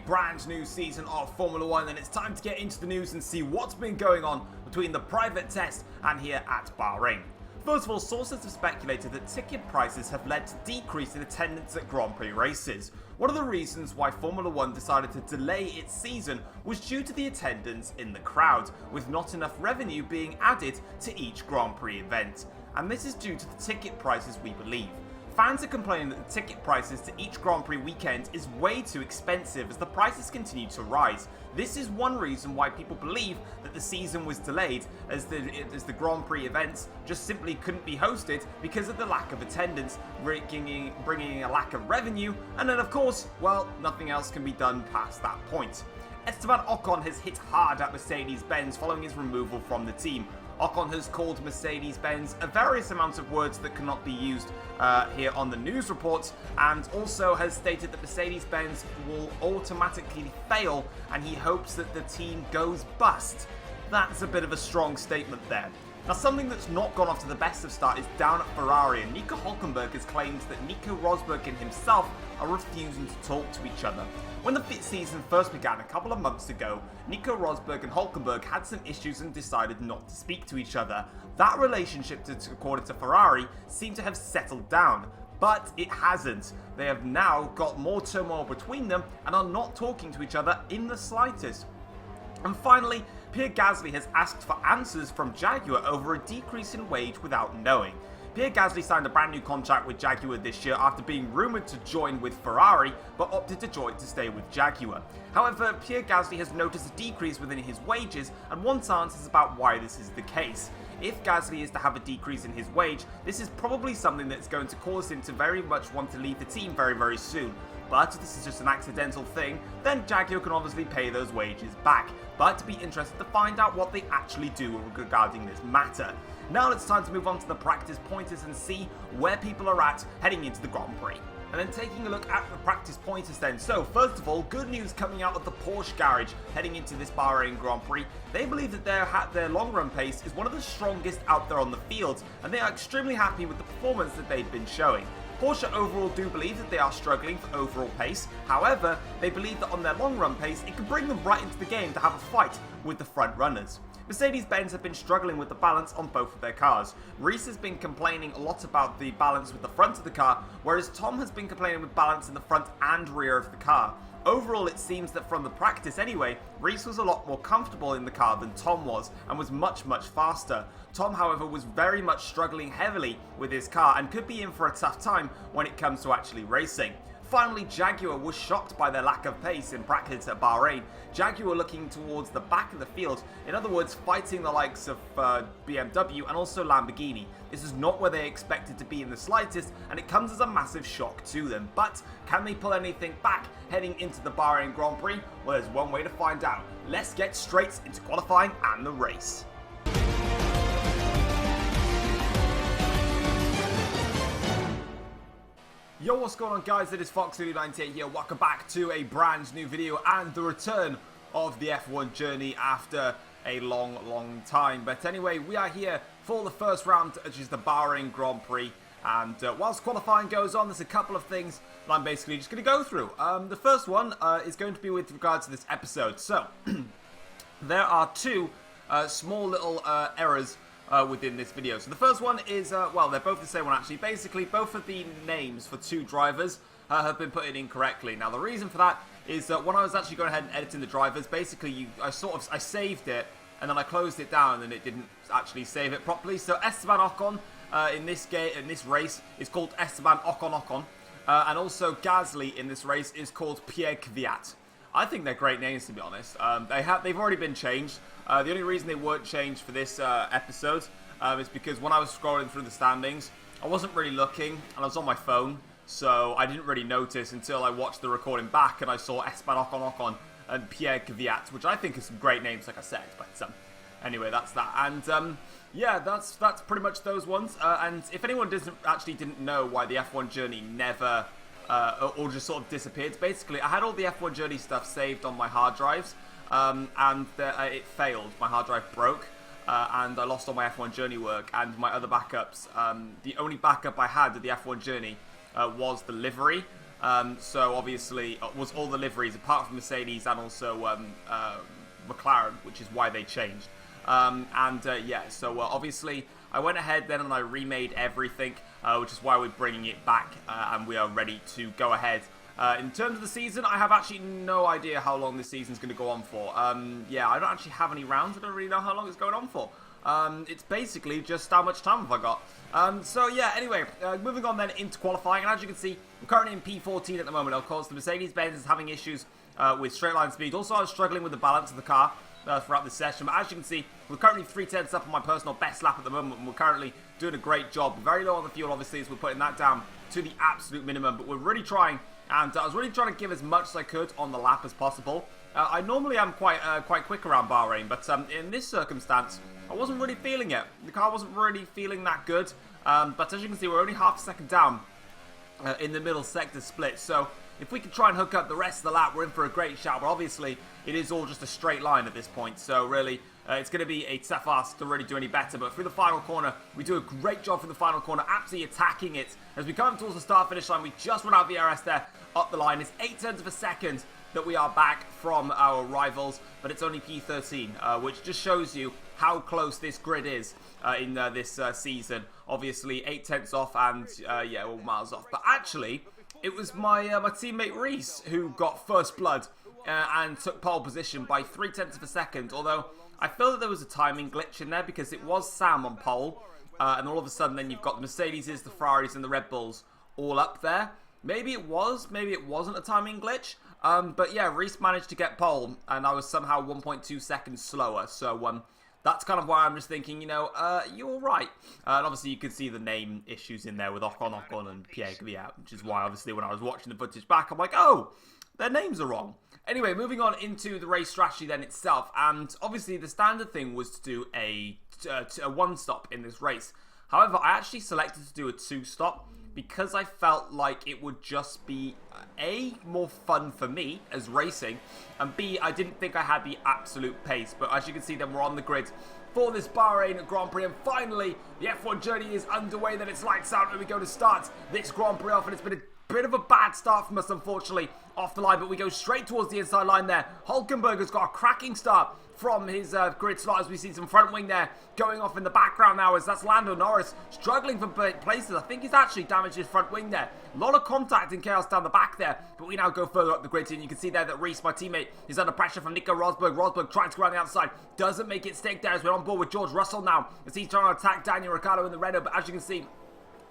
brand new season of Formula 1, and it's time to get into the news and see what's been going on between the private test and here at Bahrain. First of all, sources have speculated that ticket prices have led to decrease in attendance at Grand Prix races. One of the reasons why Formula 1 decided to delay its season was due to the attendance in the crowd, with not enough revenue being added to each Grand Prix event. And this is due to the ticket prices, we believe. Fans are complaining that the ticket prices to each Grand Prix weekend is way too expensive as the prices continue to rise. This is one reason why people believe that the season was delayed, as the Grand Prix events just simply couldn't be hosted because of the lack of attendance, bringing a lack of revenue, and then of course, well, nothing else can be done past that point. Esteban Ocon has hit hard at Mercedes-Benz following his removal from the team. Ocon has called Mercedes-Benz a various amounts of words that cannot be used here on the news reports, and also has stated that Mercedes-Benz will automatically fail and he hopes that the team goes bust. That's a bit of a strong statement there. Now, something that's not gone off to the best of start is down at Ferrari, and Nico Hülkenberg has claimed that Nico Rosberg and himself are refusing to talk to each other. When the season first began a couple of months ago, Nico Rosberg and Hülkenberg had some issues and decided not to speak to each other. That relationship, according to Ferrari, seemed to have settled down, but it hasn't. They have now got more turmoil between them and are not talking to each other in the slightest. And finally, Pierre Gasly has asked for answers from Jaguar over a decrease in wage without knowing. Pierre Gasly signed a brand new contract with Jaguar this year after being rumoured to join with Ferrari, but opted to stay with Jaguar. However, Pierre Gasly has noticed a decrease within his wages and wants answers about why this is the case. If Gasly is to have a decrease in his wage, this is probably something that's going to cause him to very much want to leave the team very, very soon. But if this is just an accidental thing, then Jaguar can obviously pay those wages back. But to be interested to find out what they actually do regarding this matter. Now it's time to move on to the practice pointers and see where people are at heading into the Grand Prix. And then taking a look at the practice pointers then. So first of all, good news coming out of the Porsche garage heading into this Bahrain Grand Prix. They believe that their long run pace is one of the strongest out there on the field, and they are extremely happy with the performance that they've been showing. Porsche overall do believe that they are struggling for overall pace. However, they believe that on their long run pace, it can bring them right into the game to have a fight with the front runners. Mercedes-Benz have been struggling with the balance on both of their cars. Reese has been complaining a lot about the balance with the front of the car, whereas Tom has been complaining with balance in the front and rear of the car. Overall, it seems that from the practice anyway, Reese was a lot more comfortable in the car than Tom was, and was much, much faster. Tom, however, was very much struggling heavily with his car and could be in for a tough time when it comes to actually racing. Finally, Jaguar was shocked by their lack of pace in practice at Bahrain. Jaguar looking towards the back of the field, in other words, fighting the likes of BMW and also Lamborghini. This is not where they expected to be in the slightest, and it comes as a massive shock to them. But can they pull anything back heading into the Bahrain Grand Prix? Well, there's one way to find out. Let's get straight into qualifying and the race. Yo, what's going on guys, it is Fox98 here, welcome back to a brand new video and the return of the F1 journey after a long time. But anyway, we are here for the first round, which is the Bahrain Grand Prix, and whilst qualifying goes on, there's a couple of things that I'm basically just going to go through. The first one is going to be with regards to this episode. So, there are two small little errors within this video. So the first one is, well, they're both the same one actually. Basically, both of the names for two drivers have been put in incorrectly. Now, the reason for that is that when I was actually going ahead and editing the drivers, basically, I saved it, and then I closed it down, and it didn't actually save it properly. So Esteban Ocon in this race is called Esteban Ocon, and also Gasly in this race is called Pierre Kvyat. I think they're great names, to be honest. They've already been changed. The only reason they weren't changed for this episode is because when I was scrolling through the standings, I wasn't really looking, and I was on my phone, so I didn't really notice until I watched the recording back, and I saw Esteban Ocon and Pierre Kvyat, which I think are some great names, like I said. But anyway, that's that. And yeah, that's pretty much those ones. And if anyone didn't know why the F1 journey never or just sort of disappeared. Basically, I had all the F1 Journey stuff saved on my hard drives, and it failed. My hard drive broke, and I lost all my F1 Journey work and my other backups. The only backup I had of the F1 Journey was the livery, So obviously it was all the liveries apart from Mercedes and also McLaren, which is why they changed. Yeah, so obviously I went ahead then and I remade everything, which is why we're bringing it back, and we are ready to go ahead. In terms of the season, I have actually no idea how long this season's going to go on for. Yeah, I don't actually have any rounds. I don't really know how long it's going on for. It's basically just how much time have I got. So yeah, anyway, moving on then into qualifying. And as you can see, I'm currently in P14 at the moment. Of course, the Mercedes-Benz is having issues with straight line speed. Also, I was struggling with the balance of the car throughout this session. But as you can see, we're currently 3/10 up on my personal best lap at the moment. And we're currently doing a great job. Very low on the fuel, obviously, as we're putting that down to the absolute minimum. But we're really trying. And I was really trying to give as much as I could on the lap as possible. I normally am quite quick around Bahrain, but in this circumstance, I wasn't really feeling it. The car wasn't really feeling that good. But as you can see, we're only half a second down in the middle sector split. So if we can try and hook up the rest of the lap, we're in for a great shot. But obviously, it is all just a straight line at this point. So really, it's going to be a tough ask to really do any better. But through the final corner, we do a great job through the final corner, absolutely attacking it. As we come towards the start-finish line, we just run out the DRS there up the line. It's 0.8 of a second that we are back from our rivals, but it's only P13, which just shows you how close this grid is in this season. Obviously, 0.8 off and, yeah, all miles off. But actually, it was my teammate Reese who got first blood and took pole position by 0.3 of a second, although I feel that there was a timing glitch in there because it was Sam on pole, and all of a sudden then you've got the Mercedes, the Ferraris and the Red Bulls all up there. Maybe it was, maybe it wasn't a timing glitch, but yeah, Reese managed to get pole, and I was somehow 1.2 seconds slower, so that's kind of why I'm just thinking, you know, you're right. And obviously you can see the name issues in there with Ocon and Pierre Gviat, which is why obviously when I was watching the footage back, I'm like, oh, their names are wrong. Anyway, moving on into the race strategy then itself, and obviously the standard thing was to do a one-stop in this race. However, I actually selected to do a two-stop because I felt like it would just be A, more fun for me as racing, and B, I didn't think I had the absolute pace. But as you can see, then we're on the grid for this Bahrain Grand Prix, and finally the F1 journey is underway. Then it's lights out and we go to start this Grand Prix off, and it's been a bit of a bad start from us, unfortunately, off the line, but we go straight towards the inside line there. Hülkenberg has got a cracking start from his grid slot, as we see some front wing there going off in the background now, as that's Lando Norris struggling for places. I think he's actually damaged his front wing there. A lot of contact and chaos down the back there, but we now go further up the grid, and you can see there that Reese, my teammate, is under pressure from Nico Rosberg. Rosberg trying to go around the outside, doesn't make it stick there, as we're on board with George Russell now, as he's trying to attack Daniel Ricciardo in the Renault, but as you can see,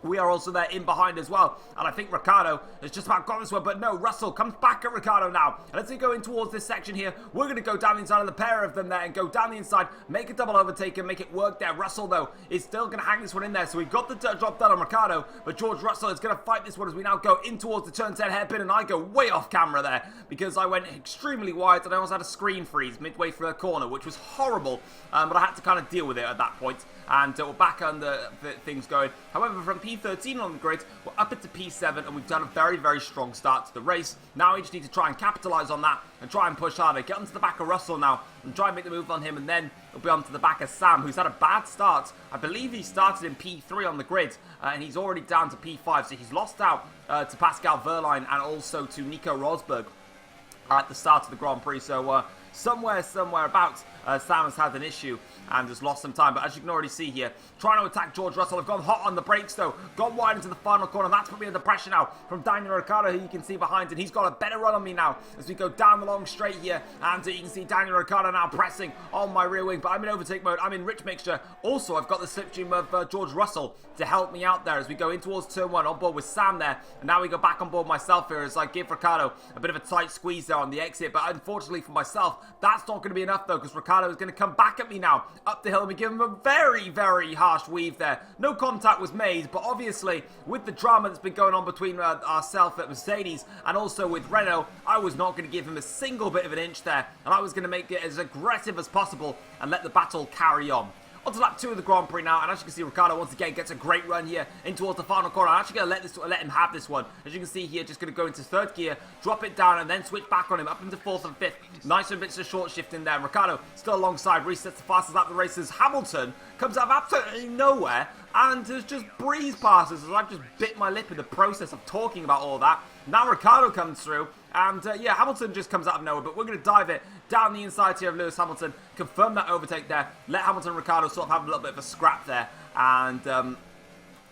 we are also there in behind as well. And I think Ricciardo has just about got this one. But no, Russell comes back at Ricciardo now. And as we go in towards this section here, we're going to go down the inside of the pair of them there and go down the inside, make a double overtake and make it work there. Russell, though, is still going to hang this one in there. So we've got the drop done on Ricciardo. But George Russell is going to fight this one as we now go in towards the turn 10 hairpin. And I go way off camera there because I went extremely wide and I almost had a screen freeze midway through the corner, which was horrible. But I had to kind of deal with it at that point. And we're back under things going. However, from P13 on the grid, we're up into P7, and we've done a very, very strong start to the race. Now we just need to try and capitalise on that and try and push harder. Get onto the back of Russell now and try and make the move on him, and then we'll be onto the back of Sam, who's had a bad start. I believe he started in P3 on the grid, and he's already down to P5, so he's lost out to Pascal Wehrlein and also to Nico Rosberg at the start of the Grand Prix. So somewhere about, Sam has had an issue and has lost some time. But as you can already see here, trying to attack George Russell. I've gone hot on the brakes though. Gone wide into the final corner. That's put me under pressure now from Daniel Ricciardo, who you can see behind. And he's got a better run on me now as we go down the long straight here. And you can see Daniel Ricciardo now pressing on my rear wing. But I'm in overtake mode. I'm in rich mixture. Also, I've got the slipstream of George Russell to help me out there as we go in towards turn 1 on board with Sam there. And now we go back on board myself here as I give Ricciardo a bit of a tight squeeze there on the exit. But unfortunately for myself, that's not going to be enough though, because Ricciardo is going to come back at me now up the hill, and we give him a very, very harsh weave there. No contact was made, but obviously with the drama that's been going on between ourselves at Mercedes and also with Renault, I was not going to give him a single bit of an inch there, and I was going to make it as aggressive as possible and let the battle carry on. On to lap 2 of the Grand Prix now, and as you can see, Ricciardo once again gets a great run here in towards the final corner. I'm actually going to let him have this one. As you can see here, just going to go into 3rd gear, drop it down, and then switch back on him up into 4th and 5th. Nice bits of short shift in there. Ricciardo still alongside, resets the fastest lap of the races. Hamilton comes out of absolutely nowhere and has just breezed past us as I've just bit my lip in the process of talking about all that. Now Ricciardo comes through, and yeah, Hamilton just comes out of nowhere, but we're going to dive it down the inside here of Lewis Hamilton, confirm that overtake there, let Hamilton and Ricciardo sort of have a little bit of a scrap there, and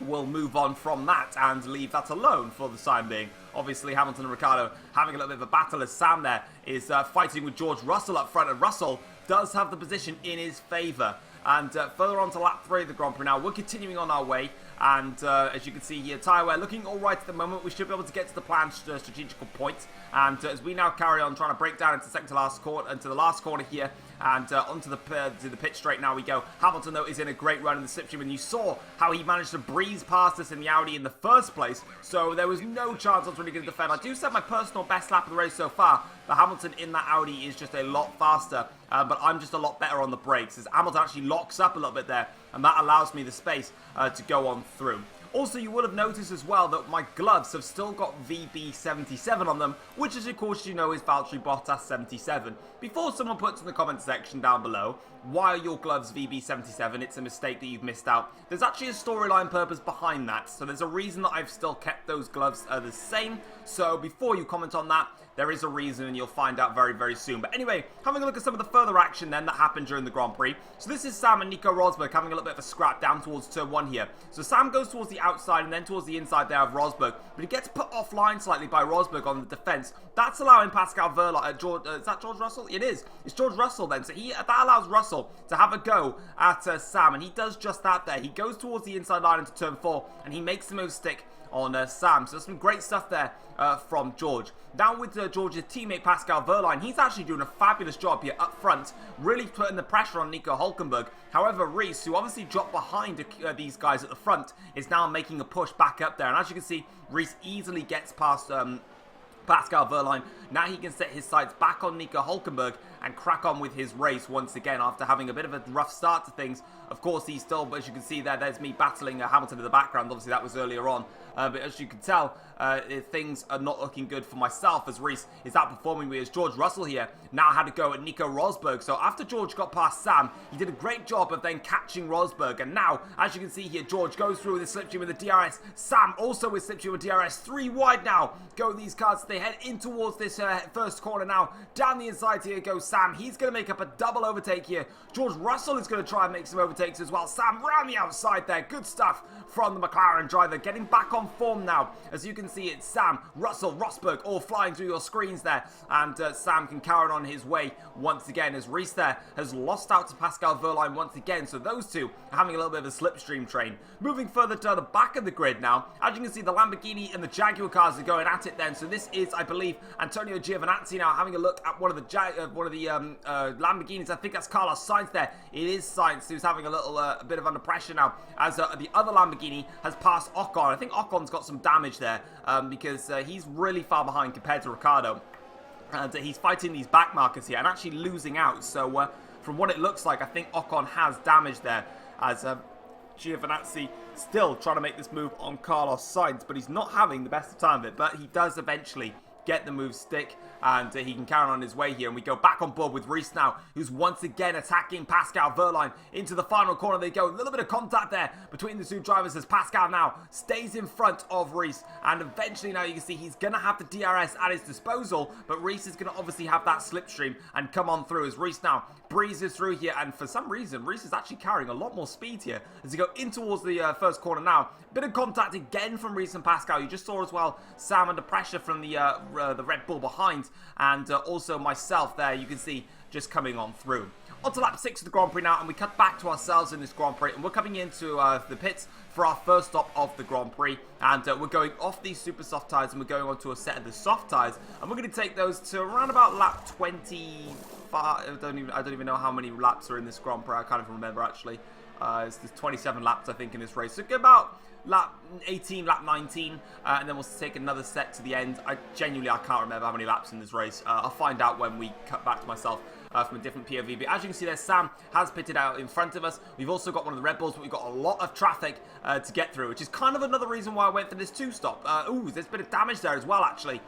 we'll move on from that and leave that alone for the time being. Obviously, Hamilton and Ricciardo having a little bit of a battle as Sam there is fighting with George Russell up front, and Russell does have the position in his favour. And further on to lap 3 of the Grand Prix now, we're continuing on our way. And as you can see here, tyre wear looking alright at the moment. We should be able to get to the planned strategical point. And as we now carry on trying to break down into second to last corner, into the last corner here, and onto the pit straight now we go. Hamilton, though, is in a great run in the slipstream, and you saw how he managed to breeze past us in the Audi in the first place, so there was no chance I was really going to defend. I do set my personal best lap of the race so far, but Hamilton in that Audi is just a lot faster, but I'm just a lot better on the brakes, as Hamilton actually locks up a little bit there, and that allows me the space to go on through. Also, you will have noticed as well that my gloves have still got VB77 on them, which as of course you know is Valtteri Bottas 77. Before someone puts in the comment section down below, why are your gloves VB77? It's a mistake that you've missed out. There's actually a storyline purpose behind that, so there's a reason that I've still kept those gloves the same. So before you comment on that, there is a reason, and you'll find out very, very soon. But anyway, having a look at some of the further action then that happened during the Grand Prix. So this is Sam and Nico Rosberg having a little bit of a scrap down towards turn 1 here. So Sam goes towards the outside and then towards the inside there of Rosberg, but he gets put offline slightly by Rosberg on the defense. That's allowing Pascal Wehrlein, is that George Russell? It is. It's George Russell then. So that allows Russell to have a go at Sam, and he does just that there. He goes towards the inside line into turn 4, and he makes the move stick on Sam. So some great stuff there from George. Now with George's teammate Pascal Wehrlein, he's actually doing a fabulous job here up front, really putting the pressure on Nico Hülkenberg. However, Reese, who obviously dropped behind these guys at the front, is now making a push back up there. And as you can see, Reese easily gets past Pascal Wehrlein. Now he can set his sights back on Nico Hülkenberg and crack on with his race once again after having a bit of a rough start to things. Of course, he's still, but as you can see there's me battling Hamilton in the background. Obviously, that was earlier on. But as you can tell, things are not looking good for myself as Reese is outperforming me as George Russell here now had to go at Nico Rosberg. So after George got past Sam, he did a great job of then catching Rosberg. And now, as you can see here, George goes through with the slipstream with the DRS. Sam also with slipstream with DRS. 3 wide now. Go these cars. They head in towards this first corner now. Down the inside here goes Sam. He's going to make up a double overtake here. George Russell is going to try and make some overtakes as well. Sam round the outside there. Good stuff from the McLaren driver. Getting back on form now. As you can see, it's Sam, Russell, Rosberg all flying through your screens there. And Sam can carry on his way once again as Reese there has lost out to Pascal Wehrlein once again. So those two are having a little bit of a slipstream train. Moving further to the back of the grid now. As you can see, the Lamborghini and the Jaguar cars are going at it then. So this is, I believe, Antonio Giovinazzi now having a look at one of the Lamborghinis. I think that's Carlos Sainz there. It is Sainz who's having a little a bit of under pressure now as the other Lamborghini has passed Ocon. I think Ocon's got some damage there because he's really far behind compared to Ricciardo. And he's fighting these back markers here and actually losing out. So from what it looks like, I think Ocon has damage there as Giovinazzi still trying to make this move on Carlos Sainz, but he's not having the best of time of it. But he does eventually get the move stick, and he can carry on his way here. And we go back on board with Reese now, who's once again attacking Pascal Wehrlein into the final corner. They go a little bit of contact there between the two drivers as Pascal now stays in front of Reese, and eventually now you can see he's going to have the DRS at his disposal, but Reese is going to obviously have that slipstream and come on through as Reese now breezes through here. And for some reason, Reese is actually carrying a lot more speed here as he go in towards the first corner now. Bit of contact again from Reese and Pascal. You just saw as well Sam under pressure from the Red Bull behind, and also myself there, you can see just coming on through. On to lap 6 of the Grand Prix now, and we cut back to ourselves in this Grand Prix, and we're coming into the pits for our first stop of the Grand Prix, and we're going off these super soft tyres, and we're going on to a set of the soft tyres, and we're going to take those to around about lap 25. I don't even know how many laps are in this Grand Prix. I can't even remember actually. There's 27 laps, I think, in this race. So get about lap 18, lap 19, and then we'll take another set to the end. I can't remember how many laps in this race. I'll find out when we cut back to myself from a different POV. But as you can see there, Sam has pitted out in front of us. We've also got one of the Red Bulls, but we've got a lot of traffic to get through, which is kind of another reason why I went for this 2-stop. There's a bit of damage there as well, actually,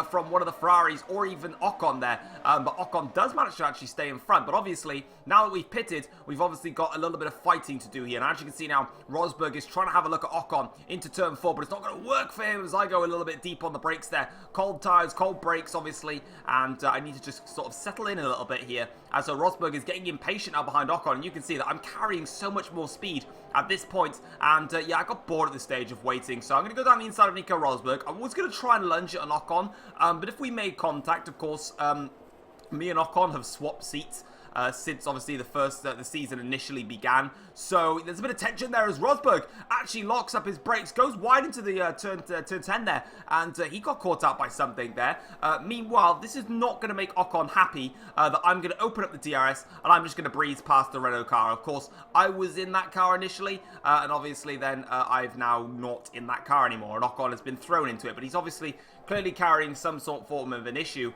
from one of the Ferraris or even Ocon there. But Ocon does manage to actually stay in front. But obviously, now that we've pitted, we've obviously got a little bit of fighting to do here. And as you can see now, Rosberg is trying to have a look at Ocon into turn 4, but it's not going to work for him as I go a little bit deep on the brakes there. Cold tyres, cold brakes, obviously, and I need to just sort of settle in a little bit here. As Rosberg is getting impatient now behind Ocon, and you can see that I'm carrying so much more speed at this point, and yeah, I got bored at this stage of waiting, so I'm going to go down the inside of Nico Rosberg. I was going to try and lunge it on Ocon, but if we made contact, of course, me and Ocon have swapped seats. Since obviously the season initially began. So there's a bit of tension there as Rosberg actually locks up his brakes, goes wide into the turn 10 there, and he got caught out by something there. Meanwhile, this is not going to make Ocon happy that I'm going to open up the DRS and I'm just going to breeze past the Renault car. Of course, I was in that car initially, and obviously then I've now not in that car anymore, and Ocon has been thrown into it, but he's obviously clearly carrying some sort of form of an issue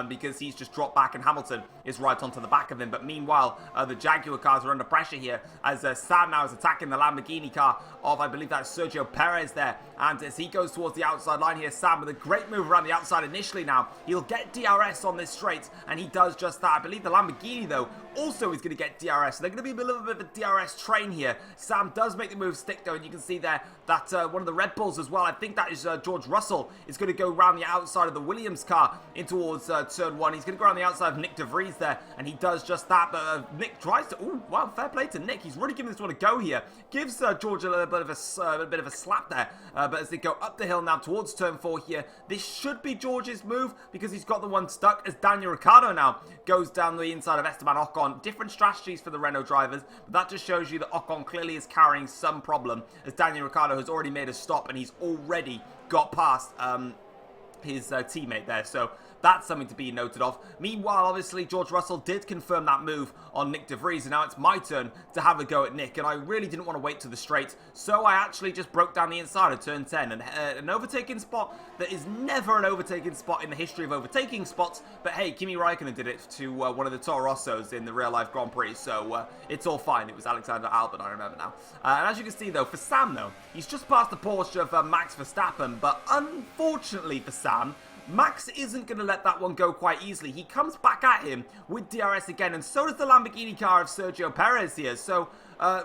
because he's just dropped back and Hamilton is right onto the back of him. But meanwhile, the Jaguar cars are under pressure here as Sam now is attacking the Lamborghini car of, I believe that's Sergio Perez there. And as he goes towards the outside line here, Sam with a great move around the outside initially now. He'll get DRS on this straight, and he does just that. I believe the Lamborghini, though, also is going to get DRS. So they're going to be a little bit of a DRS train here. Sam does make the move stick, though, and you can see there that one of the Red Bulls as well, I think that is George Russell, is going to go around the outside of the Williams car in towards turn 1. He's going to go around the outside of Nick De Vries there, and he does just that. But Nick tries to... Oh, wow, fair play to Nick. He's really giving this one a go here. Gives George a little bit of a slap there. But as they go up the hill now towards turn 4 here, this should be George's move because he's got the one stuck as Daniel Ricciardo now goes down the inside of Esteban Ocon. Different strategies for the Renault drivers, but that just shows you that Ocon clearly is carrying some problem as Daniel Ricciardo has already made a stop and he's already got past his teammate there. So that's something to be noted of. Meanwhile, obviously, George Russell did confirm that move on Nick De Vries, and now it's my turn to have a go at Nick, and I really didn't want to wait to the straight, so I actually just broke down the inside of turn 10, and an overtaking spot that is never an overtaking spot in the history of overtaking spots, but hey, Kimi Raikkonen did it to one of the Toro Rossos in the real-life Grand Prix, so it's all fine. It was Alexander Albon, I remember now. And as you can see, though, for Sam, though, he's just passed the Porsche of Max Verstappen, but unfortunately for Sam, Max isn't going to let that one go quite easily. He comes back at him with DRS again, and so does the Lamborghini car of Sergio Perez here. So,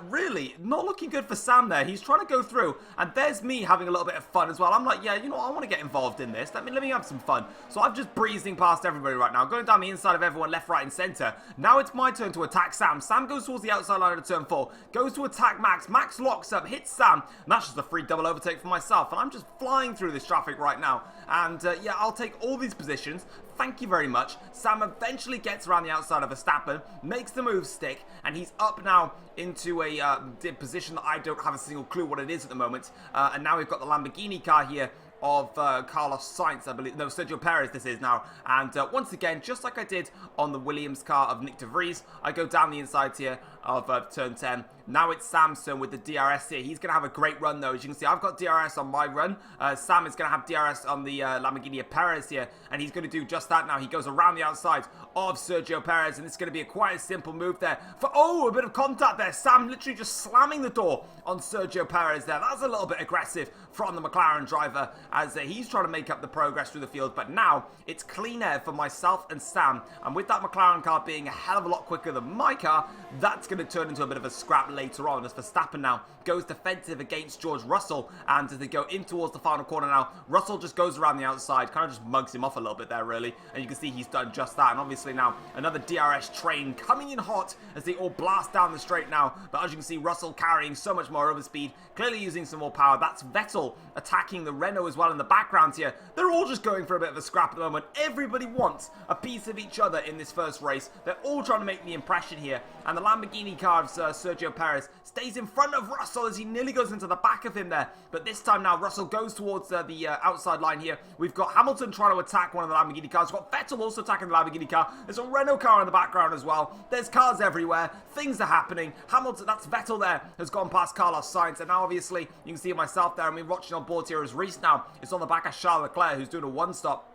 really, not looking good for Sam there. He's trying to go through, and there's me having a little bit of fun as well. I'm like, yeah, you know what? I want to get involved in this. Let me have some fun. So I'm just breezing past everybody right now, going down the inside of everyone, left, right, and center. Now it's my turn to attack Sam. Sam goes towards the outside line of turn 4, goes to attack Max. Max locks up, hits Sam, and that's just a free double overtake for myself. And I'm just flying through this traffic right now. And yeah, I'll take all these positions. Thank you very much. Sam eventually gets around the outside of Verstappen, makes the move stick, and he's up now into a position that I don't have a single clue what it is at the moment. And now we've got the Lamborghini car here of Carlos Sainz, I believe. No, Sergio Perez this is now. And once again, just like I did on the Williams car of Nick De Vries, I go down the inside here of turn 10. Now it's Sam's turn with the DRS here. He's going to have a great run, though. As you can see, I've got DRS on my run. Sam is going to have DRS on the Lamborghini of Perez here, and he's going to do just that now. He goes around the outside of Sergio Perez, and it's going to be quite a simple move there. A bit of contact there. Sam literally just slamming the door on Sergio Perez there. That's a little bit aggressive from the McLaren driver as he's trying to make up the progress through the field. But now it's clean air for myself and Sam, and with that McLaren car being a hell of a lot quicker than my car, that's going to turn into a bit of a scrap later on as Verstappen now goes defensive against George Russell, and as they go in towards the final corner now, Russell just goes around the outside, kind of just mugs him off a little bit there really, and you can see he's done just that. And obviously now another DRS train coming in hot as they all blast down the straight now, but as you can see, Russell carrying so much more overspeed, clearly using some more power. That's Vettel attacking the Renault as well in the background here. They're all just going for a bit of a scrap at the moment. Everybody wants a piece of each other in this first race. They're all trying to make the impression here, and the Lamborghini Lamborghini car of Sergio Perez stays in front of Russell as he nearly goes into the back of him there. But this time now, Russell goes towards the outside line here. We've got Hamilton trying to attack one of the Lamborghini cars. We've got Vettel also attacking the Lamborghini car. There's a Renault car in the background as well. There's cars everywhere. Things are happening. Hamilton, that's Vettel there, has gone past Carlos Sainz. And now, obviously, you can see myself there. And we're watching on board here as Reese now is on the back of Charles Leclerc, who's doing a one-stop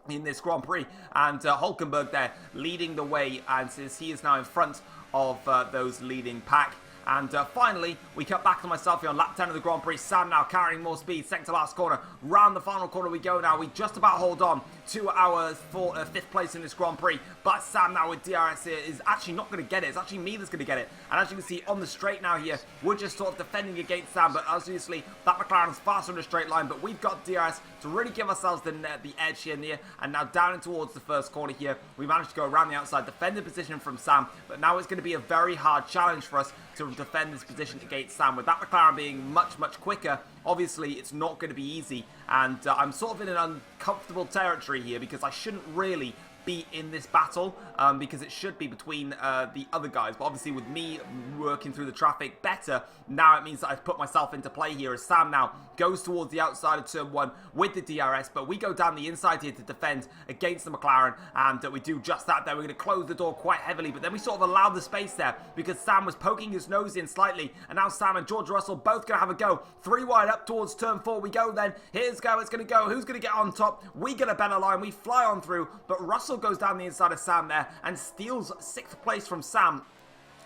in this Grand Prix, and Hülkenberg there leading the way, and since he is now in front of those leading pack. And finally, we cut back to myself here on lap 10 of the Grand Prix. Sam now carrying more speed, second to last corner. Round the final corner we go now. We just about hold on to our fifth place in this Grand Prix. But Sam now with DRS here is actually not going to get it. It's actually me that's going to get it. And as you can see on the straight now here, we're just sort of defending against Sam. But obviously, that McLaren's faster in the straight line. But we've got DRS to really give ourselves the edge here near. And now down in towards the first corner here. We managed to go around the outside, defend the position from Sam. But now it's going to be a very hard challenge for us to defend this position against Sam. With that McLaren being much, much quicker, obviously it's not going to be easy. And I'm sort of in an uncomfortable territory here because I shouldn't really be in this battle because it should be between the other guys. But obviously with me working through the traffic better, now it means that I've put myself into play here as Sam now goes towards the outside of turn 1 with the DRS. But we go down the inside here to defend against the McLaren, and we do just that there. We're going to close the door quite heavily, but then we sort of allow the space there because Sam was poking his nose in slightly, and now Sam and George Russell both going to have a go. 3 wide up towards turn 4 we go then. Here's how it's going to go. Who's going to get on top? We get a better line. We fly on through, but Russell goes down the inside of Sam there and steals 6th place from Sam.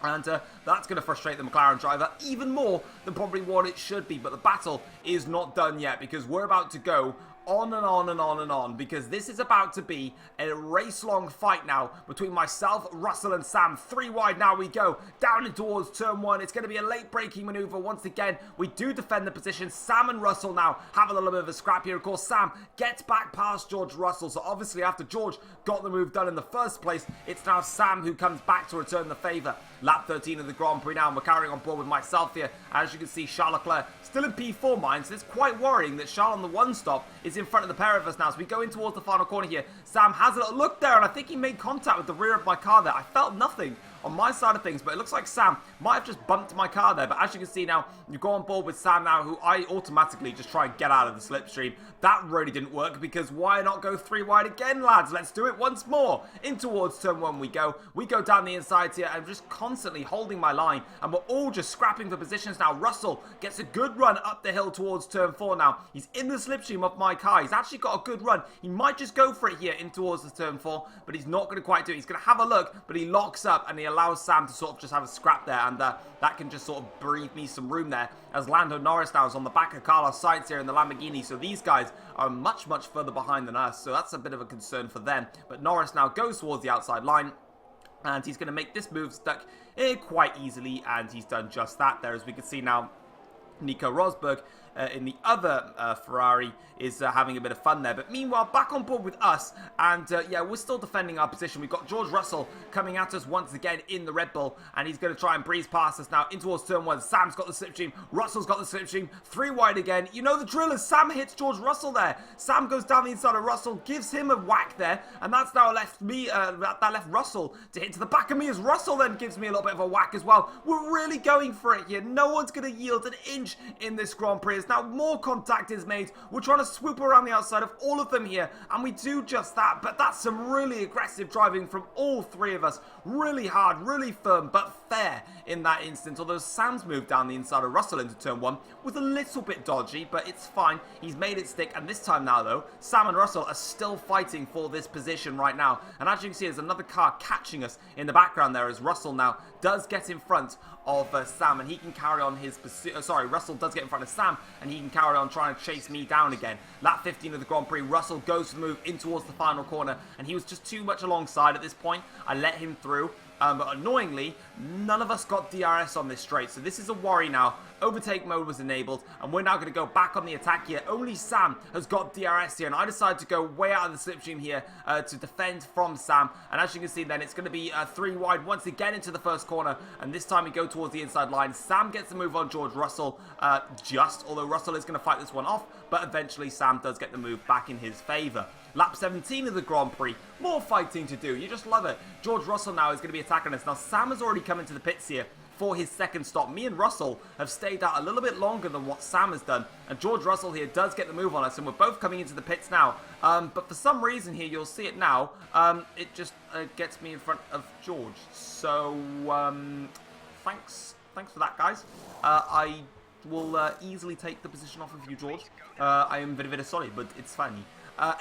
And that's going to frustrate the McLaren driver even more than probably what it should be. But the battle is not done yet because we're about to go on and on and on and on, because this is about to be a race-long fight now between myself, Russell and Sam. 3 wide now we go, down in towards turn 1. It's going to be a late braking maneuver once again. We do defend the position. Sam and Russell now have a little bit of a scrap here. Of course, Sam gets back past George Russell, so obviously after George got the move done in the first place, it's now Sam who comes back to return the favour. Lap 13 of the Grand Prix now, and we're carrying on board with myself here. As you can see, Charles Leclerc still in P4 mine, so it's quite worrying that Charles on the one stop is in front of the pair of us now. So we go in towards the final corner here. Sam has a little look there, and I think he made contact with the rear of my car there. I felt nothing on my side of things, but it looks like Sam might have just bumped my car there. But as you can see now, you go on board with Sam now, who I automatically just try and get out of the slipstream. That really didn't work, because why not go 3 wide again, lads? Let's do it once more. In towards turn 1 we go. We go down the inside here and just constantly holding my line, and we're all just scrapping for positions now. Russell gets a good run up the hill towards turn 4 now. He's in the slipstream of my car. He's actually got a good run. He might just go for it here in towards the turn 4, but he's not going to quite do it. He's going to have a look, but he locks up and he allows Sam to sort of just have a scrap there, and that can just sort of breathe me some room there, as Lando Norris now is on the back of Carlos Sainz here in the Lamborghini. So these guys are much, much further behind than us, so that's a bit of a concern for them. But Norris now goes towards the outside line, and he's going to make this move stuck quite easily, and he's done just that there. As we can see now, Nico Rosberg in the other Ferrari is having a bit of fun there. But meanwhile, back on board with us, and yeah, we're still defending our position. We've got George Russell coming at us once again in the Red Bull, and he's going to try and breeze past us now in towards turn 1. Sam's got the slipstream, Russell's got the slipstream, 3 wide again. You know the drill as Sam hits George Russell there. Sam goes down the inside of Russell, gives him a whack there, and that's now left me, that left Russell to hit to the back of me, as Russell then gives me a little bit of a whack as well. We're really going for it here. No one's going to yield an inch in this Grand Prix. Now more contact is made. We're trying to swoop around the outside of all of them here, and we do just that. But that's some really aggressive driving from all 3 of us. Really hard, really firm, but fair in that instance. Although Sam's move down the inside of Russell into turn 1 was a little bit dodgy, but it's fine. He's made it stick, and this time now though, Sam and Russell are still fighting for this position right now. And as you can see, there's another car catching us in the background there, as Russell now does get in front of Sam, and he can carry on his pursuit. Russell does get in front of Sam, and he can carry on trying to chase me down again. Lap 15 of the Grand Prix, Russell goes to the move in towards the final corner, and he was just too much alongside at this point. I let him through. But annoyingly, none of us got DRS on this straight, so this is a worry now. Overtake mode was enabled, and we're now going to go back on the attack here. Only Sam has got DRS here, and I decided to go way out of the slipstream here to defend from Sam. And as you can see then, it's going to be 3 wide once again into the first corner, and this time we go towards the inside line. Sam gets the move on George Russell, although Russell is going to fight this one off, but eventually Sam does get the move back in his favour. Lap 17 of the Grand Prix. More fighting to do. You just love it. George Russell now is going to be attacking us. Now, Sam has already come into the pits here for his second stop. Me and Russell have stayed out a little bit longer than what Sam has done, and George Russell here does get the move on us, and we're both coming into the pits now. But for some reason here, you'll see it now, it just gets me in front of George. So, thanks for that, guys. I will easily take the position off of you, George. I am very sorry, but it's funny.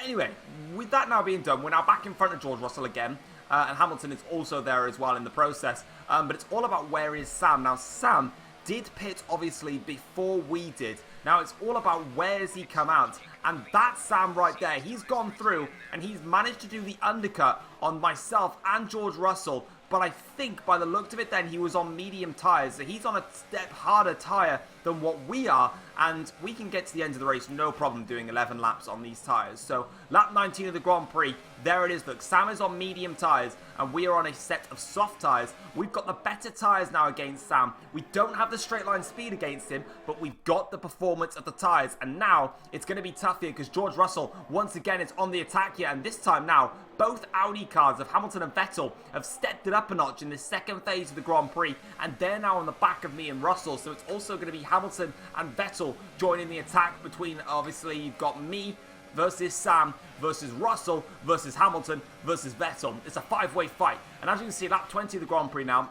Anyway, with that now being done, we're now back in front of George Russell again. And Hamilton is also there as well in the process. But it's all about where is Sam. Now, Sam did pit, obviously, before we did. Now, it's all about where has he come out. And that's Sam right there. He's gone through, and he's managed to do the undercut on myself and George Russell. But I think, by the look of it then, he was on medium tyres. So he's on a step harder tyre than what we are. And we can get to the end of the race, no problem, doing 11 laps on these tyres. So, lap 19 of the Grand Prix, there it is. Look, Sam is on medium tyres, and we are on a set of soft tyres. We've got the better tyres now against Sam. We don't have the straight line speed against him, but we've got the performance of the tyres. And now, it's going to be tough here, because George Russell, once again, is on the attack here. And this time now, both Audi cars of Hamilton and Vettel have stepped it up a notch in the second phase of the Grand Prix, and they're now on the back of me and Russell. So it's also going to be Hamilton and Vettel joining the attack between, obviously, you've got me versus Sam versus Russell versus Hamilton versus Vettel. It's a five-way fight. And as you can see, lap 20 of the Grand Prix now,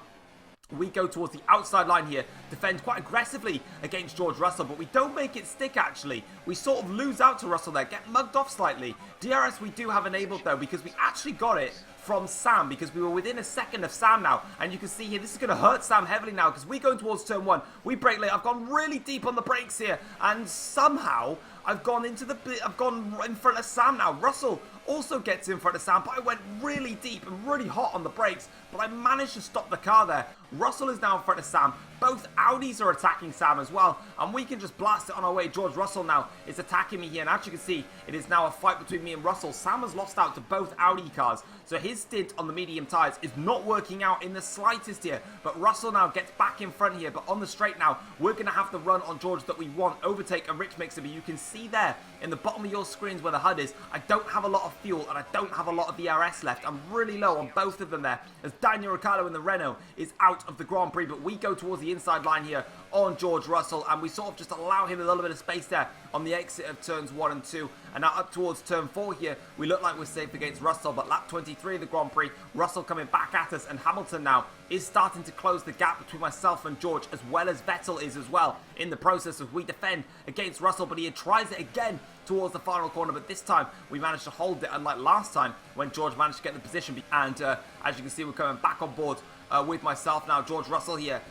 we go towards the outside line here, defend quite aggressively against George Russell, but we don't make it stick, actually. We sort of lose out to Russell there, get mugged off slightly. DRS we do have enabled, though, because we actually got it from Sam, because we were within a second of Sam now. And you can see here, this is going to hurt Sam heavily now, because we're going towards turn 1. We brake late. I've gone really deep on the brakes here, and somehow I've gone in front of Sam now. Russell also gets in front of Sam, but I went really deep and really hot on the brakes, but I managed to stop the car there. Russell is now in front of Sam. Both Audis are attacking Sam as well, and we can just blast it on our way. George Russell now is attacking me here, and as you can see, it is now a fight between me and Russell. Sam has lost out to both Audi cars, so his stint on the medium tyres is not working out in the slightest here, but Russell now gets back in front here. But on the straight now, we're going to have the run on George that we want, overtake a rich mixer. But you can see there in the bottom of your screens where the HUD is, I don't have a lot of fuel and I don't have a lot of DRS left. I'm really low on both of them there, as Daniel Ricciardo in the Renault is out of the Grand Prix. But we go towards the inside line here on George Russell, and we sort of just allow him a little bit of space there on the exit of turns 1 and 2. And now up towards turn 4 here, we look like we're safe against Russell. But lap 23 of the Grand Prix, Russell coming back at us, and Hamilton now is starting to close the gap between myself and George, as well as Vettel is as well in the process as we defend against Russell. But he tries it again towards the final corner, but this time we managed to hold it, unlike last time when George managed to get the position. And as you can see, we're coming back on board with myself now, George Russell here,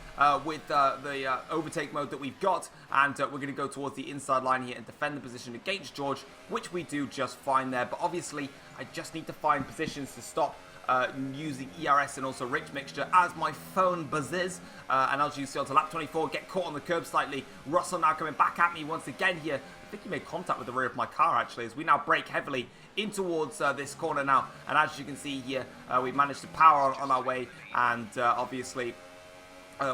with the overtake mode that we've got, and we're going to go towards the inside line here and defend the position against George, which we do just fine there. But obviously, I just need to find positions to stop using ERS and also rich mixture as my phone buzzes. And as you see, onto lap 24, get caught on the curb slightly. Russell now coming back at me once again here. I think he made contact with the rear of my car, actually, as we now brake heavily in towards this corner now. And as you can see here, we've managed to power on our way, and obviously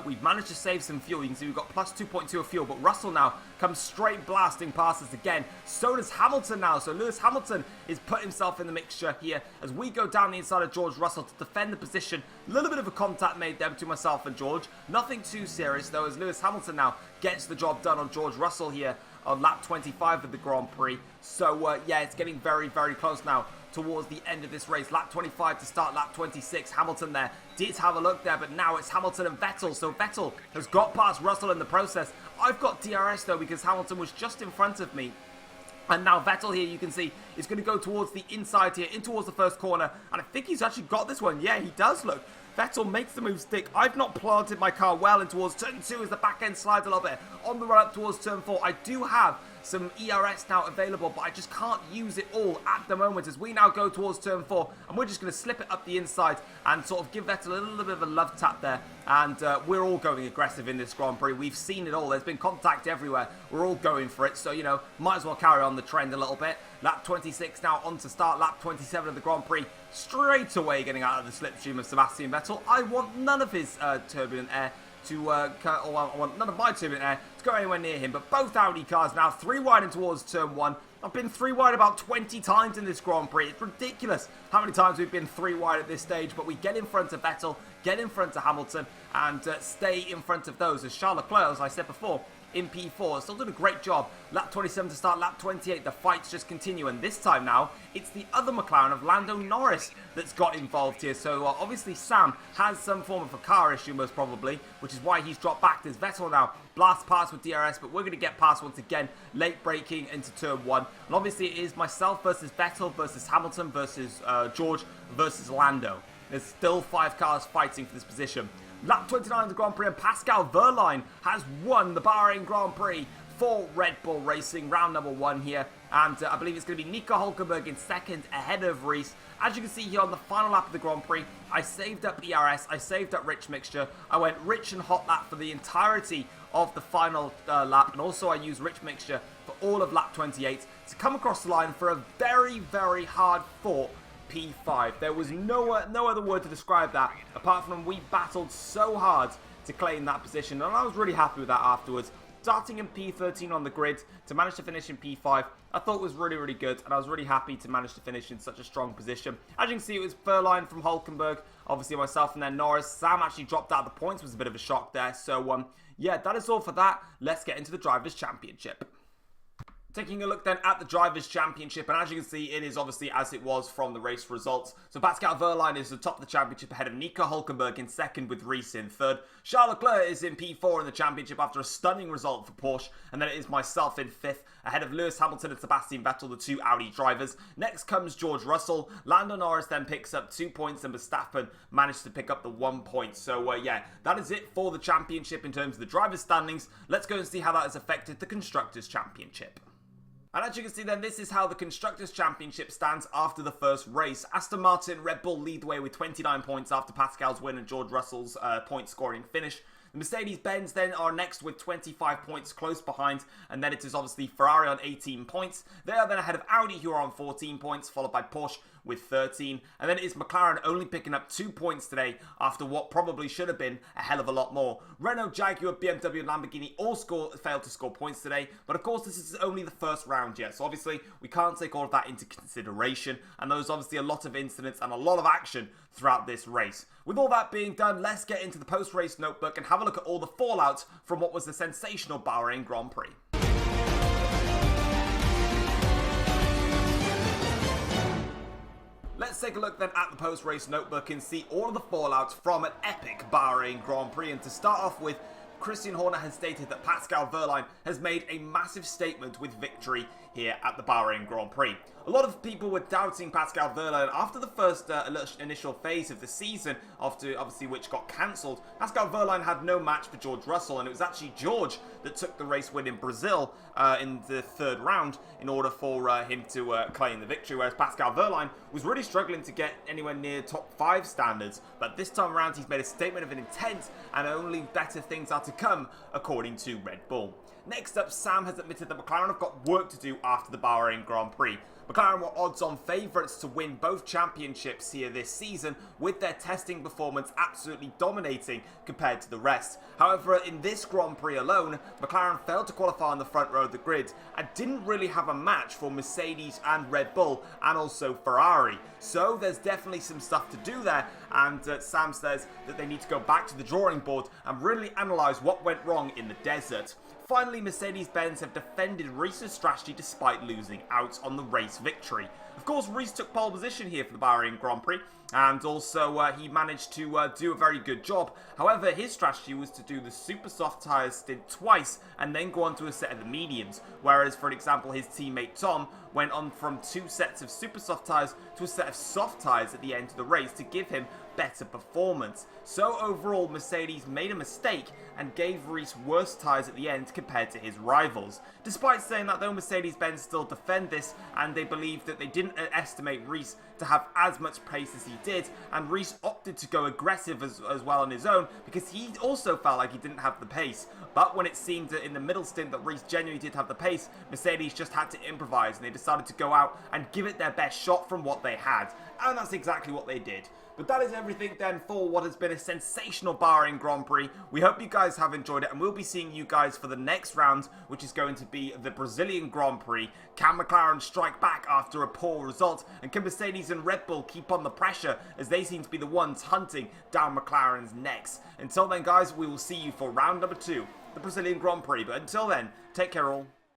we've managed to save some fuel. You can see we've got plus 2.2 of fuel, but Russell now comes straight blasting past us again. So does Hamilton now. So Lewis Hamilton is put himself in the mixture here as we go down the inside of George Russell to defend the position. A little bit of a contact made there between myself and George. Nothing too serious, though, as Lewis Hamilton now gets the job done on George Russell here on lap 25 of the Grand Prix. So, yeah, it's getting very, very close now towards the end of this race. Lap 25 to start lap 26. Hamilton there did have a look there, but now it's Hamilton and Vettel. So Vettel has got past Russell in the process. I've got DRS, though, because Hamilton was just in front of me. And now Vettel here, you can see, is going to go towards the inside here, in towards the first corner. And I think he's actually got this one. Yeah, he does, look. Vettel makes the move stick. I've not planted my car well in towards turn 2 as the back end slides a little bit. On the run up towards turn 4, I do have some ERS now available, but I just can't use it all at the moment as we now go towards turn 4, and we're just going to slip it up the inside and sort of give Vettel a little bit of a love tap there. And we're all going aggressive in this Grand Prix. We've seen it all. There's been contact everywhere. We're all going for it, so, you know, might as well carry on the trend a little bit. Lap 26 now on to start lap 27 of the Grand Prix. Straight away getting out of the slipstream of Sebastian Vettel. I want none of his turbulent air to, I want none of my turbulent air to go anywhere near him. But both Audi cars now 3 wide in towards turn 1. I've been 3 wide about 20 times in this Grand Prix. It's ridiculous how many times we've been 3 wide at this stage, but we get in front of Vettel, get in front of Hamilton, and stay in front of those. As Charles Leclerc, as I said before, in P4, still doing a great job. Lap 27 to start, lap 28, the fights just continue, and this time now, it's the other McLaren of Lando Norris that's got involved here. So obviously Sam has some form of a car issue, most probably, which is why he's dropped back. There's Vettel now, blast past with DRS, but we're going to get past once again, late braking into turn 1. And obviously it is myself versus Vettel versus Hamilton versus George versus Lando. There's still 5 cars fighting for this position. Lap 29 of the Grand Prix, and Pascal Wehrlein has won the Bahrain Grand Prix for Red Bull Racing, round number 1 here. And I believe it's going to be Nico Hülkenberg in second, ahead of Reese. As you can see here on the final lap of the Grand Prix, I saved up ERS, I saved up rich mixture. I went rich and hot lap for the entirety of the final lap, and also I used rich mixture for all of lap 28 to come across the line for a very, very hard fought P5. There was no other word to describe that apart from we battled so hard to claim that position, and I was really happy with that afterwards. Starting in P13 on the grid to manage to finish in P5, I thought was really, really good, and I was really happy to manage to finish in such a strong position. As you can see, it was Wehrlein from Hülkenberg, obviously myself, and then Norris. Sam actually dropped out of the points, was a bit of a shock there. So yeah, that is all for that. Let's get into the Drivers' Championship. Taking a look then at the Drivers' Championship, and as you can see, it is obviously as it was from the race results. So Pascal Wehrlein is the top of the championship ahead of Nico Hülkenberg in second with Reese in third. Charles Leclerc is in P4 in the championship after a stunning result for Porsche, and then it is myself in fifth ahead of Lewis Hamilton and Sebastian Vettel, the 2 Audi drivers. Next comes George Russell. Lando Norris then picks up 2 points, and Verstappen managed to pick up the 1 point. So yeah, that is it for the championship in terms of the drivers' standings. Let's go and see how that has affected the Constructors' Championship. And as you can see then, this is how the Constructors' Championship stands after the first race. Aston Martin, Red Bull lead the way with 29 points after Pascal's win and George Russell's point scoring finish. The Mercedes-Benz then are next with 25 points close behind, and then it is obviously Ferrari on 18 points. They are then ahead of Audi, who are on 14 points, followed by Porsche with 13. And then it is McLaren only picking up 2 points today after what probably should have been a hell of a lot more. Renault, Jaguar, BMW and Lamborghini all failed to score points today, but of course this is only the first round yet, so obviously we can't take all of that into consideration, and there's obviously a lot of incidents and a lot of action throughout this race. With all that being done, let's get into the post-race notebook and have a look at all the fallout from what was the sensational Bahrain Grand Prix. Let's take a look then at the post-race notebook and see all of the fallout from an epic Bahrain Grand Prix. And to start off with, Christian Horner has stated that Pascal Wehrlein has made a massive statement with victory here at the Bahrain Grand Prix. A lot of people were doubting Pascal Wehrlein after the first initial phase of the season, after obviously which got cancelled. Pascal Wehrlein had no match for George Russell, and it was actually George that took the race win in Brazil in the third round in order for him to claim the victory, whereas Pascal Wehrlein was really struggling to get anywhere near top 5 standards. But this time around he's made a statement of an intent, and only better things are to come according to Red Bull. Next up, Sam has admitted that McLaren have got work to do after the Bahrain Grand Prix. McLaren were odds-on favourites to win both championships here this season, with their testing performance absolutely dominating compared to the rest. However, in this Grand Prix alone, McLaren failed to qualify on the front row of the grid and didn't really have a match for Mercedes and Red Bull, and also Ferrari. So there's definitely some stuff to do there, and Sam says that they need to go back to the drawing board and really analyse what went wrong in the desert. Finally, Mercedes-Benz have defended Reese's strategy despite losing out on the race victory. Of course, Reese took pole position here for the Bahrain Grand Prix, and also he managed to do a very good job. However, his strategy was to do the super soft tyres stint twice and then go on to a set of the mediums, whereas, for example, his teammate Tom went on from 2 sets of super soft tyres to a set of soft tyres at the end of the race to give him better performance. So overall, Mercedes made a mistake and gave Reese worse tyres at the end compared to his rivals. Despite saying that though, Mercedes-Benz still defend this, and they believe that they didn't estimate Reese to have as much pace as he did, and Reese opted to go aggressive as well on his own because he also felt like he didn't have the pace. But when it seemed that in the middle stint that Reese genuinely did have the pace, Mercedes just had to improvise, and they decided to go out and give it their best shot from what they had. and that's exactly what they did. But that is everything then for what has been a sensational Bahrain Grand Prix. We hope you guys have enjoyed it, and we'll be seeing you guys for the next round, which is going to be the Brazilian Grand Prix. Can McLaren strike back after a poor result? And can Mercedes and Red Bull keep on the pressure, as they seem to be the ones hunting down McLaren's necks? Until then, guys, we will see you for round number 2, the Brazilian Grand Prix. But until then, take care all.